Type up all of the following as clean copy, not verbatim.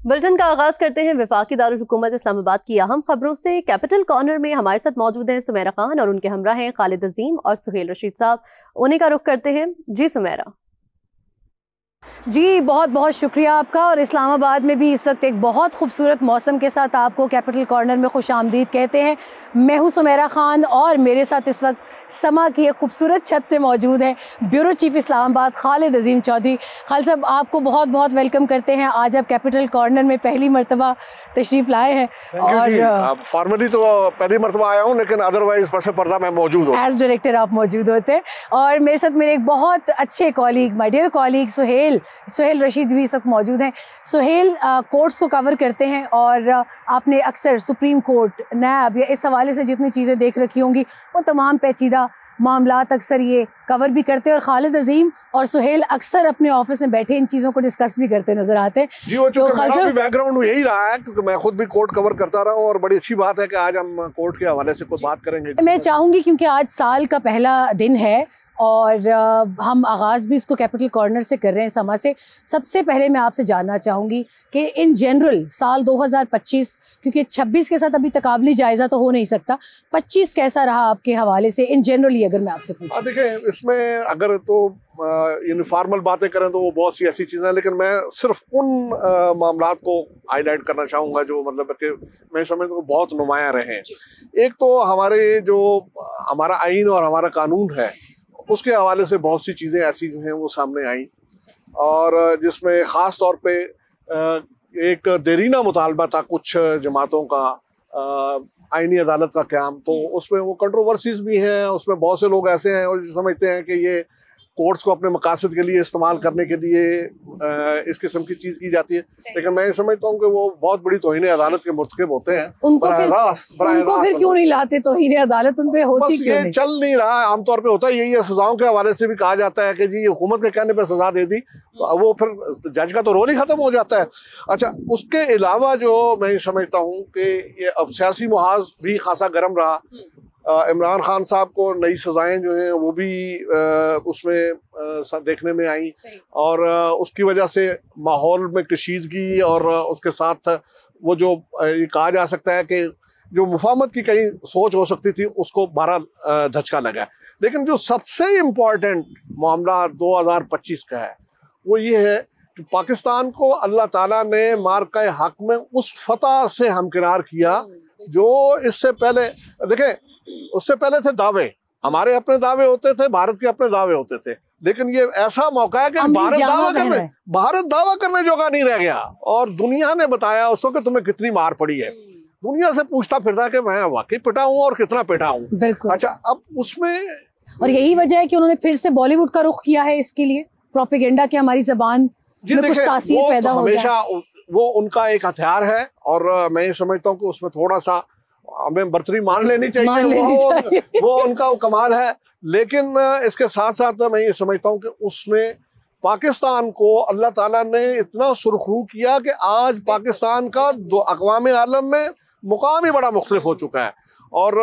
Bulletin का आगाज करते हैं वफाकी दारुल हुकूमत इस्लामाबाद की अहम खबरों से। कैपिटल कॉर्नर में हमारे साथ मौजूद हैं सुमेरा खान और उनके हमरा हैं खालिद अजीम और सुहेल रशीद साहब। उन्हीं का रुख करते हैं। जी सुमेरा। जी बहुत बहुत शुक्रिया आपका। और इस्लामाबाद में भी इस वक्त एक बहुत खूबसूरत मौसम के साथ आपको कैपिटल कॉर्नर में खुश आमदीद कहते हैं। मैं हूँ सुमेरा खान और मेरे साथ इस वक्त समा की एक खूबसूरत छत से मौजूद है ब्यूरो चीफ इस्लामाबाद खालिद अजीम चौधरी। खालिद साहब आपको बहुत बहुत वेलकम करते हैं। आज आप कैपिटल कॉर्नर में पहली मरतबा तशरीफ लाए हैं। और फॉर्मली तो पहली मरतबा आया हूँ, लेकिन अदरवाइज पसे पर्दा मैं मौजूद हूँ। एज डायरेक्टर आप मौजूद होते हैं। और मेरे साथ मेरे एक बहुत अच्छे colleague, my dear colleague Suhail Rasheed भी इस वक्त मौजूद हैं। सुहेल कोर्ट्स को कवर करते हैं और आपने अक्सर सुप्रीम कोर्ट, नैब या इस हवाले से जितनी चीज़ें देख रखी होंगी वो तमाम पेचीदा मामलात अक्सर ये कवर भी करते हैं। और खालिद अजीम और सुहेल अक्सर अपने ऑफिस में बैठे इन चीज़ों को डिस्कस भी करते नजर आते हैं। जी वो चूंकि मेरा भी बैकग्राउंड यही रहा है, क्योंकि मैं खुद भी कोर्ट कवर करता रहा हूँ और बड़ी अच्छी बात है कि आज हम कोर्ट के हवाले से कुछ बात करेंगे। मैं चाहूँगी क्योंकि आज साल का पहला दिन है और हम आगाज़ भी इसको कैपिटल कॉर्नर से कर रहे हैं समा से। सबसे पहले मैं आपसे जानना चाहूँगी कि इन जनरल साल 2025, क्योंकि 26 के साथ अभी तकाबली जायज़ा तो हो नहीं सकता, 25 कैसा रहा आपके हवाले से इन जनरली अगर मैं आपसे पूछूं? देखें, इसमें अगर तो यूनिफॉर्मल बातें करें तो वो बहुत सी ऐसी चीज़ें हैं, लेकिन मैं सिर्फ उन मामलात को हाईलाइट करना चाहूँगा जो मतलब कि मैं समझता हूँ बहुत नुमायाँ रहे हैं। एक तो हमारा आइन और हमारा कानून है, उसके हवाले से बहुत सी चीज़ें ऐसी जो हैं वो सामने आई, और जिसमें ख़ास तौर पे एक देरीना मुतालबा था कुछ जमातों का आईनी अदालत का क़याम। तो उसमें वो कंट्रोवर्सीज भी हैं, उसमें बहुत से लोग ऐसे हैं और जो समझते हैं कि ये कोर्ट्स को अपने मकासद के लिए इस्तेमाल करने के लिए इस किस्म की चीज़ की जाती है। लेकिन मैं समझता हूँ कि वो बहुत बड़ी तौहीन अदालत के मुर्तकिब होते हैं। उनको फिर क्यों नहीं लाते तौहीन अदालत? उन पे होती बस ये चल नहीं रहा, आमतौर पे होता है यही है। सजाओं के हवाले से भी कहा जाता है कि जी हुकूमत के कहने पर सजा दे दी, तो वो फिर जज का तो रोल ही ख़त्म हो जाता है। अच्छा, उसके अलावा जो मैं समझता हूँ कि ये अब सियासी मुहाज भी खासा गर्म रहा। इमरान खान साहब को नई सजाएं जो हैं वो भी उसमें देखने में आई, और उसकी वजह से माहौल में कशीदगी और उसके साथ वो जो ये कहा जा सकता है कि जो मुफाहमत की कहीं सोच हो सकती थी उसको बहरहाल धचका लगा। लेकिन जो सबसे इम्पोर्टेंट मामला 2025 का है वो ये है कि पाकिस्तान को अल्लाह ताला ने मार्का हक में उस फतह से हमकिरार किया जो इससे पहले, देखें, उससे पहले थे दावे, हमारे अपने दावे होते थे, भारत के अपने दावे होते थे, लेकिन ये ऐसा मौका है कि भारत दावा करने जोगा नहीं रह गया और दुनिया ने बताया उसको कि तुम्हें कितनी मार पड़ी है। दुनिया से पूछता फिरता कि मैं वाकई पिटा हूँ और कितना पिटा हूँ। अच्छा, अब उसमें और यही वजह है कि उन्होंने फिर से बॉलीवुड का रुख किया है इसके लिए, प्रोपेगेंडा की हमारी जबान में कुछ तासीर पैदा हो जाए। हमेशा वो उनका एक हथियार है और मैं ये समझता हूँ कि उसमें थोड़ा सा हमें बर्तरी मान लेनी चाहिए, वो उनका कमाल है। लेकिन इसके साथ साथ मैं ये समझता हूँ कि उसमें पाकिस्तान को अल्लाह ताला ने इतना सुरखरू किया कि आज पाकिस्तान का अक़वाम आलम में मुकाम ही बड़ा मुख्तलिफ हो चुका है। और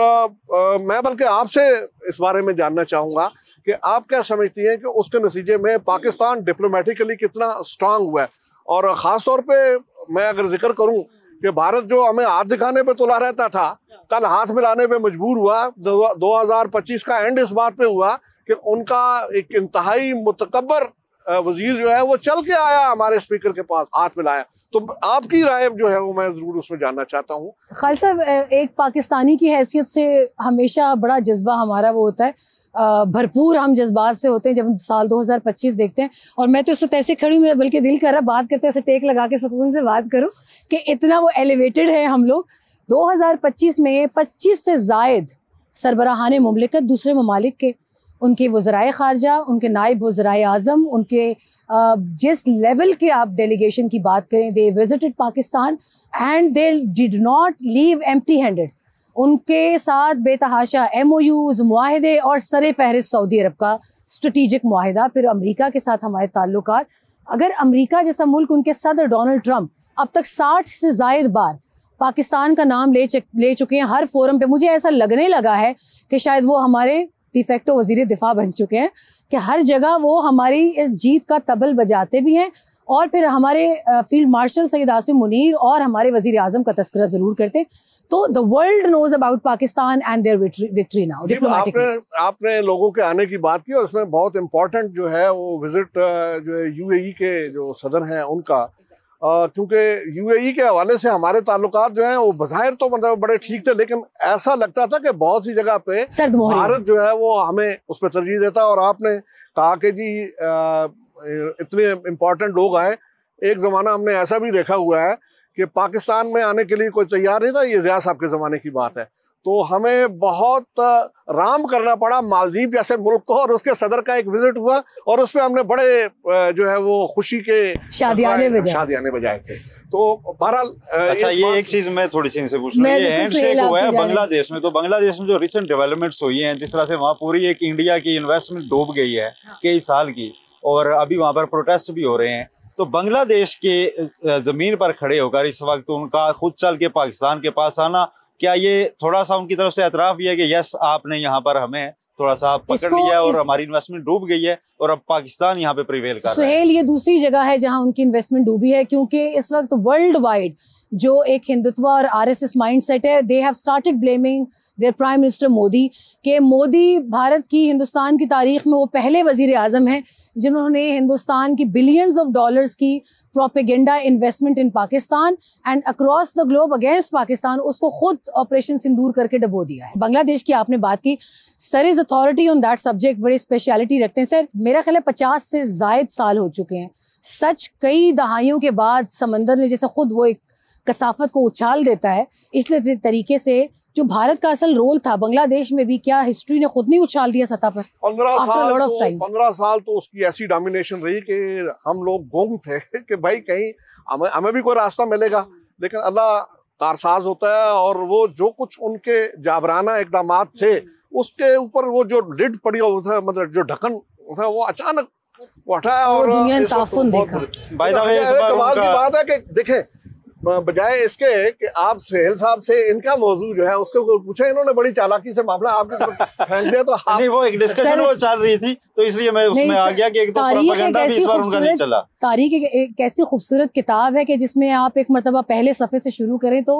मैं बल्कि आपसे इस बारे में जानना चाहूँगा कि आप क्या समझती हैं कि उसके नतीजे में पाकिस्तान डिप्लोमेटिकली कितना स्ट्रांग हुआ है। और ख़ास तौर पर मैं अगर जिक्र करूँ कि भारत जो हमें हाथ दिखाने पे तुला रहता था, कल हाथ मिलाने पे मजबूर हुआ। 2025 का एंड इस बात पे हुआ कि उनका एक इंतहाई मुतकब्बर वजीर जो है वो चल के आया हमारे स्पीकर के पास, हाथ मिलाया। तो आपकी राय जो है वो मैं जरूर उसमें जानना चाहता हूँ। खालिद साहब, एक पाकिस्तानी की हैसियत से हमेशा बड़ा जज्बा हमारा वो होता है, भरपूर हम जज्बात से होते हैं जब हम साल 2025 देखते हैं। और मैं तो इस वक्त ऐसे खड़ी हूँ, मेरा बल्कि दिल कर रहा बात करते ऐसे टेक लगा के सुकून से बात करूँ कि इतना वो एलिवेटेड है हम लोग। 2025 में 25 से ज़ायद सरबराहान मुमलिकत दूसरे ममालिक के, उनके वज़राए ख़ारजा, उनके नायब वज़राए आज़म, उनके जिस लेवल के आप डेलीगेशन की बात करें, they visited Pakistan and they did not leave empty handed. उनके साथ बेतहाशा MOUs, मुआहदे और सरे फहरिस्त सऊदी अरब का स्ट्रेटिजिक मुआहदा, फिर अमेरिका के साथ हमारे ताल्लुकात। अगर अमेरिका जैसा मुल्क, उनके सदर डोनाल्ड ट्रंप अब तक 60 से ज़ायद बार पाकिस्तान का नाम ले चुके हैं हर फोरम पे, मुझे ऐसा लगने लगा है कि शायद वो हमारे डिफेक्टो वज़ीर दिफा बन चुके हैं कि हर जगह वो हमारी इस जीत का तबल बजाते भी हैं और फिर हमारे फील्ड मार्शल सैयद आसिम मुनीर और हमारे वजीर आजम का तस्करा जरूर करते, तो the world knows about Pakistan and their victory now diplomatically. आपने लोगों के आने की बात की और उसमें बहुत इंपॉर्टेंट जो है वो विजिट जो है यूएई के जो सदर हैं उनका, क्योंकि यूएई के हवाले से हमारे ताल्लुकात जो हैं वो बज़ाहिर तो मतलब बड़े ठीक थे, लेकिन ऐसा लगता था कि बहुत सी जगह पे भारत जो है वो हमें उस पर तरजीह देता है। और आपने कहा कि जी इतने इम्पोर्टेंट लोग आए। एक ज़माना हमने ऐसा भी देखा हुआ है कि पाकिस्तान में आने के लिए कोई तैयार नहीं था, ये ज़िया साहब के ज़माने की बात है, तो हमें बहुत राम करना पड़ा मालदीव जैसे मुल्क को, और उसके सदर का एक विजिट हुआ और उस पर हमने बड़े जो है वो खुशी के शादियाने बजाए थे। तो बहरहाल अच्छा, ये एक चीज मैं थोड़ी सी इनसे पूछ रहा हूँ, ये हैंडशेक हुआ है बांग्लादेश में, तो बांग्लादेश में जो रिसेंट डेवलपमेंट्स हुई हैं, जिस तरह से वहाँ पूरी एक इंडिया की इन्वेस्टमेंट डूब गई है कई साल की, और अभी वहाँ पर प्रोटेस्ट भी हो रहे हैं, तो बांग्लादेश के जमीन पर खड़े होकर इस वक्त उनका खुद चल के पाकिस्तान के पास आना, क्या ये थोड़ा सा उनकी तरफ से एतराफ भी है कि यस आपने यहाँ पर हमें थोड़ा सा पकड़ लिया और हमारी इन्वेस्टमेंट डूब गई है और अब पाकिस्तान यहाँ पे प्रिवेल कर रहा है? सुहेल, ये दूसरी जगह है जहाँ उनकी इन्वेस्टमेंट डूबी है, क्योंकि इस वक्त वर्ल्ड वाइड जो एक हिंदुत्व और आरएसएस माइंडसेट है, they have started blaming their prime minister Modi, के मोदी भारत की हिंदुस्तान की तारीख में वो पहले वजीर आजम हैं जिन्होंने हिंदुस्तान की बिलियंस ऑफ डॉलर्स की propaganda investment in Pakistan and across the globe against Pakistan, उसको खुद ऑपरेशन सिंदूर करके डबो दिया है। बांग्लादेश की आपने बात की, sir is authority on that subject, बड़ी स्पेशलिटी रखते हैं सर। मेरा ख्याल है 50 से जायद साल हो चुके हैं, सच कई दहाइयों के बाद समंदर ने जैसे खुद वो एक कसाफत को उछाल देता है, इसलिए तरीके से जो भारत का असल रोल था बांग्लादेश में भी, क्या हिस्ट्री ने खुद नहीं उछाल दिया सतह पर? 15 साल तो उसकी ऐसी डोमिनेशन रही कि हम लोग गुम थे कि भाई कहीं हमें भी कोई रास्ता मिलेगा, लेकिन अल्लाह कारसाज होता है, और वो जो कुछ उनके जाबराना इकदाम थे उसके ऊपर वो जो लिड पड़ी था, मतलब जो ढक्कन था, वो अचानक उठाया और दुनिया ने ताफुन देखा। कमाल की बात है कि देखें, बजाय इसके कि आप सुहेल साहब से इनका मौजूद जो है उसको पूछे, इन्होंने बड़ी चालाकी से मामला आपके फेंक दिया। तो नहीं, वो एक डिस्कशन वो चल रही थी, तो इसलिए मैं उसमें आ गया कि एक तो प्रोपेगेंडा भी इस बार उनका नहीं चला। तारीख एक ऐसी खूबसूरत किताब है कि जिसमें आप एक मरतबा पहले सफ़े से शुरू करें तो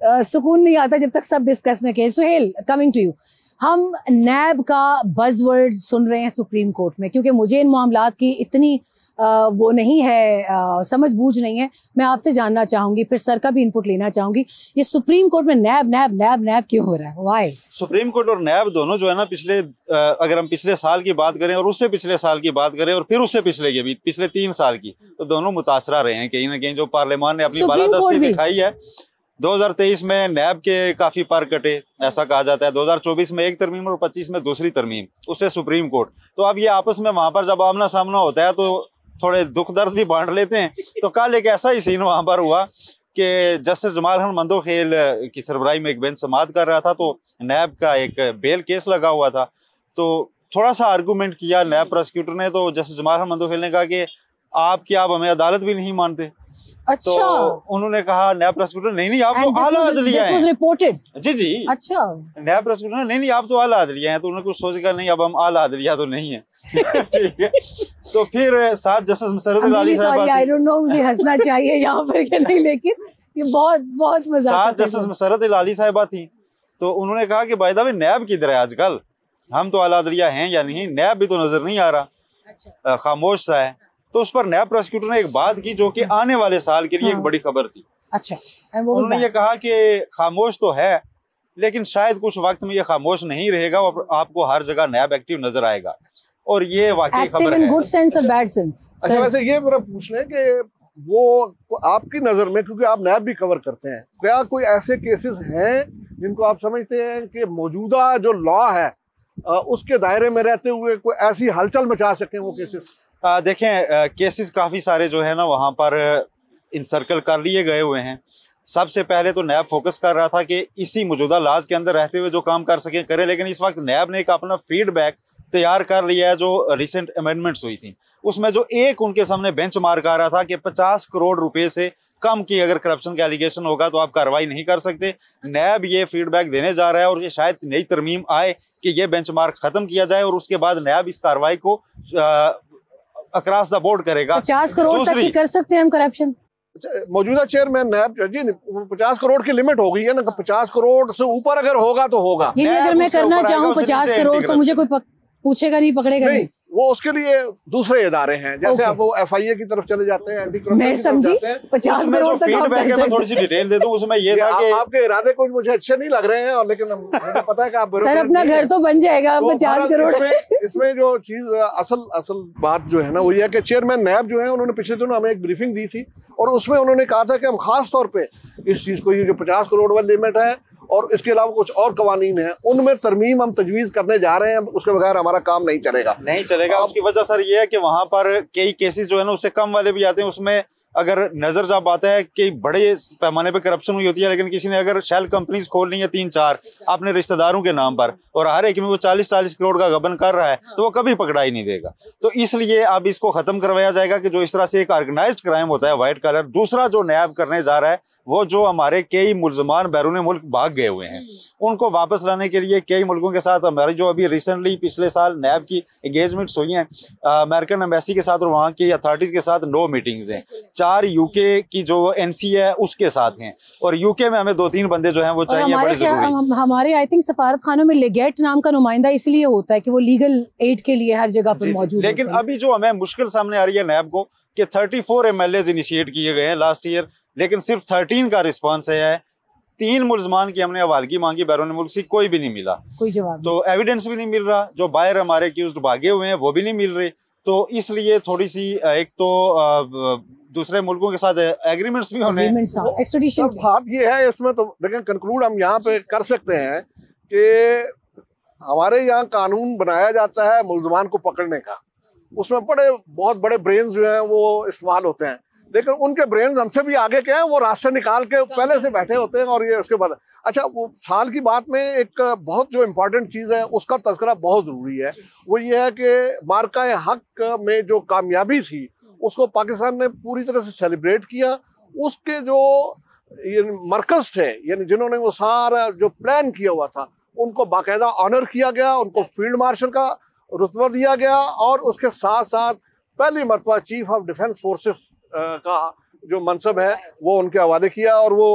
सुकून नहीं आता जब तक सब डिस्कस न किए। सुहेल, कमिंग टू यू, हम नैब का बज़वर्ड सुन रहे हैं सुप्रीम कोर्ट में, क्योंकि मुझे इन मामलात की इतनी वो नहीं है, समझ बूझ नहीं है। मैं आपसे जानना चाहूंगी, फिर सर का भी इनपुट लेना चाहूंगी, ये सुप्रीम कोर्ट में नैब नैब नैब नैब क्यों हो रहा है? व्हाई? सुप्रीम कोर्ट और नैब दोनों जो है ना, पिछले अगर हम पिछले साल की बात करें और उससे पिछले साल की बात करें और फिर उससे पिछले के भी पिछले 3 साल की, तो दोनों मुतासरा रहे हैं कहीं ना कहीं। जो पार्लियामान ने अपनी बालादस्ती दिखाई है, 2023 में नैब के काफी पर कटे, ऐसा कहा जाता है। 2024 में एक तरमीम और 25 में दूसरी तरमीम, उससे सुप्रीम कोर्ट। तो अब ये आपस में वहां पर जब आमना सामना होता है तो थोड़े दुख दर्द भी बांट लेते हैं। तो कल एक ऐसा ही सीन वहां पर हुआ कि जस्टिस जमाल खान मंदोखेल की सरबराही में एक बेंच समाअत कर रहा था, तो नैब का एक बेल केस लगा हुआ था, तो थोड़ा सा आर्गूमेंट किया नैब प्रोसिक्यूटर ने, तो जस्टिस जमाल खान मंदोखेल ने कहा कि आप हमें अदालत भी नहीं मानते। अच्छा। तो उन्होंने कहा, नैब प्रोसिक्यूटर नहीं आप तो आला अदलिया हैं। रिपोर्टेड जी। अच्छा। नैब प्रोसिक्यूटर नहीं आप तो आला अदलिया हैं। तो उन्होंने कुछ सोच कर, नहीं अब हम आला अदलिया तो नहीं है। ठीक है। तो फिर 7 जस्टिस मसरत अली साहब, आई डोंट नो मुझे हंसना चाहिए यहाँ पर कि नहीं, लेकिन ये बहुत मजाक। 7 जस्टिस मसरत अली साहबा थी, तो उन्होंने कहा कि बाय द वे नैब किधर है आजकल, हम तो आला अदलिया हैं या नहीं, नैब भी तो नजर नहीं आ रहा। अच्छा। खामोश सा है। तो उस पर नैब प्रोसिक्यूटर ने एक बात की जो कि आने वाले साल के लिए एक बड़ी खबर थी। अच्छा। उन्होंने ये कहा कि खामोश तो है, लेकिन शायद कुछ वक्त में ये खामोश नहीं रहेगा और आपको हर जगह नैब एक्टिव नजर आएगा, और ये वाकई खबर है। गुड सेंस और बैड सेंस। अच्छा, वैसे ये जरा पूछ रहे हैं कि वो आपकी नजर में, क्योंकि आप नैब भी कवर करते हैं, क्या कोई ऐसे केसेस हैं जिनको आप समझते हैं कि मौजूदा जो लॉ है उसके दायरे में रहते हुए कोई ऐसी हलचल मचा सकें वो केसेस? देखें, केसेस काफ़ी सारे जो है ना वहाँ पर इंसर्कल कर लिए गए हुए हैं। सबसे पहले तो नैब फोकस कर रहा था कि इसी मौजूदा लाज के अंदर रहते हुए जो काम कर सके करें, लेकिन इस वक्त नैब ने एक अपना फीडबैक तैयार कर लिया है। जो रिसेंट अमेंडमेंट्स हुई थी उसमें जो एक उनके सामने बेंच मार्क आ रहा था कि 50 करोड़ रुपए से कम की अगर करप्शन का एलिगेशन होगा तो आप कार्रवाई नहीं कर सकते। नैब ये फीडबैक देने जा रहा है और ये शायद नई तरमीम आए कि ये बेंच मार्क खत्म किया जाए और उसके बाद नैब इस कार्रवाई को अक्रॉस द बोर्ड करेगा। 50 करोड़ तक की कर सकते हैं हम करप्शन। मौजूदा चेयरमैन नैब जी 50 करोड़ की लिमिट हो गई है ना, 50 करोड़ से ऊपर अगर होगा तो होगा। ये अगर मैं करना चाहूँ 50 करोड़ तो मुझे कोई पूछेगा नहीं, पकड़ेगा नहीं। वो उसके लिए दूसरे इदारे हैं, जैसे आप वो FIA की तरफ चले जाते हैं, एंटी करप्शन मैं समझी 50 करोड़ तक हम फीडबैक है। मैं थोड़ी सी डिटेल दे दूं उसमें ये था कि आपके इरादे कुछ मुझे अच्छे नहीं लग रहे हैं, और लेकिन मुझे पता है कि आप सर अपना घर तो बन जाएगा 50 करोड़। इसमें जो चीज असल बात जो है ना वो ये है कि चेयरमैन नैब जो है उन्होंने पिछले दिनों हमें एक ब्रीफिंग दी थी, और उसमें उन्होंने कहा था कि हम खास तौर पे इस चीज को, ये जो 50 करोड़ वाली लिमिट है और इसके अलावा कुछ और कवानीन है, उनमें तरमीम हम तजवीज करने जा रहे हैं, उसके बगैर हमारा काम नहीं चलेगा। उसकी वजह सर ये है कि वहां पर कई केसेस जो है ना उससे कम वाले भी आते हैं। उसमें अगर नजर जब आता है कि बड़े पैमाने पे करप्शन हुई होती है, लेकिन किसी ने अगर शेल कंपनीज खोल ली है 3-4 अपने रिश्तेदारों के नाम पर, और हर एक में वो 40-40 करोड़ का गबन कर रहा है, तो वो कभी पकड़ा ही नहीं देगा। तो इसलिए अब इसको खत्म करवाया जाएगा कि जो इस तरह से एक ऑर्गेनाइज्ड क्राइम होता है व्हाइट कलर। दूसरा जो नैब करने जा रहा है वो जो हमारे कई मुल्जमान बैरून मुल्क भाग गए हुए हैं, उनको वापस लाने के लिए कई मुल्कों के साथ हमारी जो अभी रिसेंटली पिछले साल नैब की एंगेजमेंट्स हुई हैं अमेरिकन एम्बेसी के साथ और वहाँ की अथॉरिटीज के साथ 9 मीटिंग्स हैं। 4 यूके की जो NC है उसके साथ हैं, और यूके में हमें 2-3 बंदे जो हैं वो चाहिए बड़े जरूरी। हमारे आई थिंक सफारत खानों में लेगेट नाम का नुमाइंदा इसलिए होता है कि वो लीगल एड के लिए हर जगह पर मौजूद है। लेकिन अभी जो हमें मुश्किल सामने आ रही है नैब को कि 34 MLAs इनिशिएट किए गए हैं लास्ट ईयर, लेकिन सिर्फ 13 का रिस्पॉन्स है। 3 मुल्जमान की हमने हवालगी मांगी, बैरून मुल्क से कोई भी नहीं मिला, कोई जवाब, तो एविडेंस भी नहीं मिल रहा। जो बाहर हमारे एक्यूज्ड भागे हुए हैं वो भी नहीं मिल रहे। तो इसलिए थोड़ी सी एक तो दूसरे मुल्कों के साथ एग्रीमेंट्स भी होने, एक्सट्रेडिशन बात ये है। इसमें तो देखें कंक्लूड हम यहाँ पे कर सकते हैं कि हमारे यहाँ कानून बनाया जाता है मुल्जमान को पकड़ने का, उसमें बहुत बड़े ब्रेन्स जो हैं वो इस्तेमाल होते हैं, लेकिन उनके ब्रेन्स हमसे भी आगे के हैं, वो रास्ते निकाल के पहले से बैठे होते हैं। और ये उसके बाद अच्छा, वो साल की बात में एक बहुत जो इम्पोर्टेंट चीज़ है उसका तज़किरा बहुत ज़रूरी है, वो ये है कि मार्का हक में जो कामयाबी थी उसको पाकिस्तान ने पूरी तरह से सेलिब्रेट किया। उसके जो ये मरकज़ थे, यानी जिन्होंने वो सारा जो प्लान किया हुआ था, उनको बाकायदा ऑनर किया गया, उनको फील्ड मार्शल का रुतबा दिया गया, और उसके साथ साथ पहली मरतबा चीफ ऑफ डिफेंस फोर्सेस का जो मनसब है वो उनके हवाले किया। और वो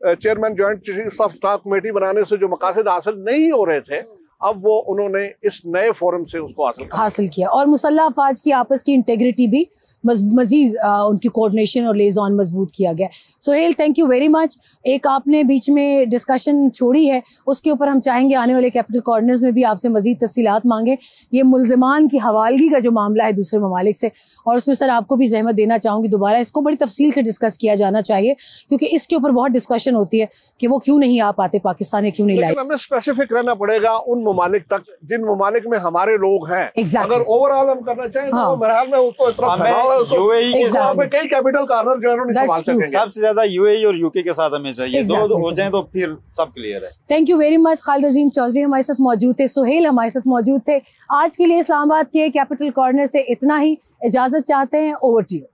chairman joint chiefs of staff committee बनाने से जो मकासद हासिल नहीं हो रहे थे, अब वो उन्होंने इस नए फोरम से उसको हासिल किया। और मुसल्लह अफवाज की आपस की इंटेग्रिटी भी मजीद उनकी कोऑर्डिनेशन और लेज़ॉन मजबूत किया गया। Sohail, thank you very much. एक आपने बीच में डिस्कशन छोड़ी है, उसके ऊपर हम चाहेंगे आने वाले कैपिटल कॉर्नर्स में भी आपसे मजीद तफसीलात मांगे। ये मुल्ज़मान की हवालगी का जो मामला है दूसरे ममालिक से, और उसमें सर आपको भी जहमत देना चाहूँगी, दोबारा इसको बड़ी तफसील से डिस्कस किया जाना चाहिए, क्योंकि इसके ऊपर बहुत डिस्कशन होती है कि वो क्यों नहीं आ पाते पाकिस्तान है, क्यों नहीं लाए। हमें स्पेसिफिक रहना पड़ेगा उन ममालिक तक जिन ममालिक में हमारे लोग हैं। अगर ओवरऑल हम करना चाहें तो मेरे ख्याल में उसको इतना यूएई के साथ कई कैपिटल कॉर्नर जो है उन्होंने संभाल सकेंगे। सबसे ज्यादा यूएई और यूके के साथ हमें चाहिए, दो हो जाएं तो फिर सब क्लियर है। Thank you very much. Khalid Azim Chaudhary हमारे साथ मौजूद थे, सोहेल हमारे साथ मौजूद थे। आज के लिए इस्लामाबाद के कैपिटल कॉर्नर से इतना ही, इजाजत चाहते हैं। Over to you.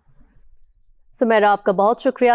सुमेरा, आपका बहुत शुक्रिया।